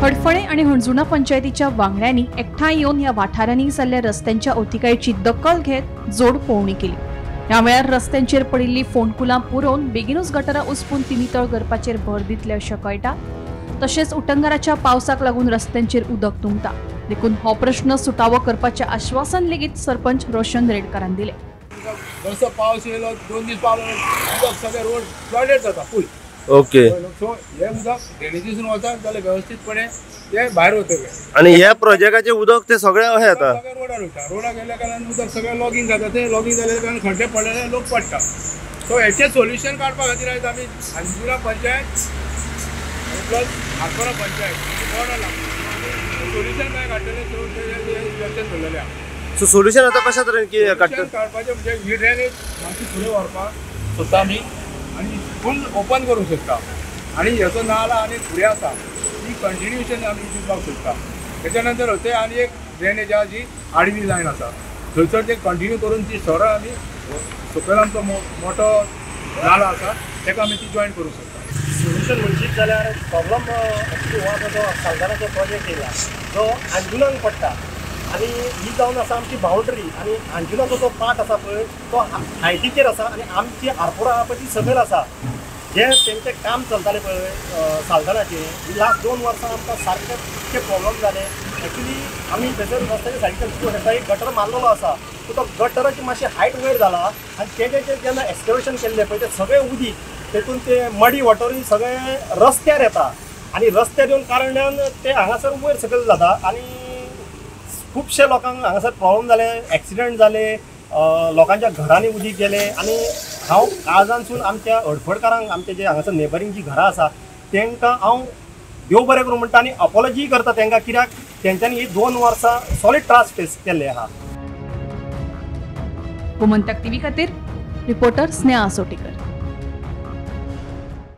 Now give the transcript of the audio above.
हडफळे आणि हणजुणा पंचायतीच्या वांगड्यांनी एकठांय येवन ह्या वाठारांनी जाल्ल्या रस्त्यांच्या अवतिकायेची दखल घेत जोड पळोवणी केली। ह्या वेळार रस्त्यांचेर पडिल्ली फोंडकुलां पुरोवन बेगीनूच गटारां उस्पून ती नितळ करपाचेर भर दितले अशें कळटा। तशेंच उटंगाराच्या पावसाक लागून रस्त्यांचेर उदक तुंबता, देखून हो प्रश्न सुटावो करपाचें आश्वासन लेगीत सरपंच रोशन रेडकरान दिलें। जसो पावस येयलो 2 दीस पावलो उदक सगळे रोड फ्लडेड जाता फूल। ओके। सो हे उदक ड्रेनेजीसून वता जाल्यार व्यवस्थितपणे ते भायर वतले आणि ह्या प्रोजेक्टाचे उदक ते सगळे अशें येता रोडार वयता। रोडाक गेल्या कारणान उदक सगळे लॉगिंग जाता, ते लॉगिंग जाल्या कारणान खड्डे पडलेले लोक पडटा। सो हेचे सोल्युशन काडपा खातीर आयज आमी हणजुणा पंचायत प्लस आरपोरा पंचायत बोर्डार लागले सोल्युशन काय काडटले चर्चेन धरलेले आहा। सो सोल्युशन आता कशा तरेन की काडपाचें म्हणजे ही ड्रेनेज मातशी फुडें व्हरपाक सोदता आमी आनी फूल ओपन करूंक सोदता आनी हेचो नाला आनी फुडें आसा ती कंटिन्युएशन आमी दिवपाक सोदता। तेच्या नंतर हथंय आनी एक ड्रेनेज आहा जी आडवी लायन आसा, थंयसर ते कंटिन्यू करून ती सरळ आमी सकयल आमचो मोठो नाला आसा तेका आमी ती जॉयन करूंक सोदता। सोल्युशन म्हणशीत जाल्यार प्रॉब्लम एक्चुली हो जो सालदानाचो प्रोजेक्ट येयला जो अंजुनाक पडटा आनी ही जावन आसा आमची बाउंड्री आनी अंजुनाचो जो पार्ट आसा पळय तो हायटीचेर आसा आनी आमची आरपोरा आहा पळय ती सकयल आसा। जे तेंचें काम चलतालें पळय सालदानाचें लास्ट 2 वर्सां आमकां सारके प्रॉब्लम जाले। एक्चुली आमी थंयसर रस्त्याच्या सायडीच्यान एक गटर मारलेलो आसा, तो गटराची मातशी हायट वयर जाला आनी तेजें जेन्ना एक्सकवेशन केल्लें पळय तें सगळें उदीक तेतून ते मडी वॉटरूय सगळे रस्त्यार येता आनी रस्त्यार येवन कारणान ते हांगासर वयर सकयल जाता आनी खुबशे लोकांक हांगासर प्रॉब्लम जाले, एक्सिडेंट जाले, लोकांच्या घरांनी उदीक गेले आनी हांव काळजानसून आमच्या हडफडकारांक आमचे जे हांगासर नेबरींग जी घरां आसा तांकां हांव देव बरें करूं म्हणटा आनी अपॉलॉजी करता तांकां, कित्याक तेंच्यांनी ही 2 वर्सां सॉलीड त्रास फेस केल्ले आहा। गोमंतक टीव्ही खातीर रिपोर्टर स्नेहा सोटीकर।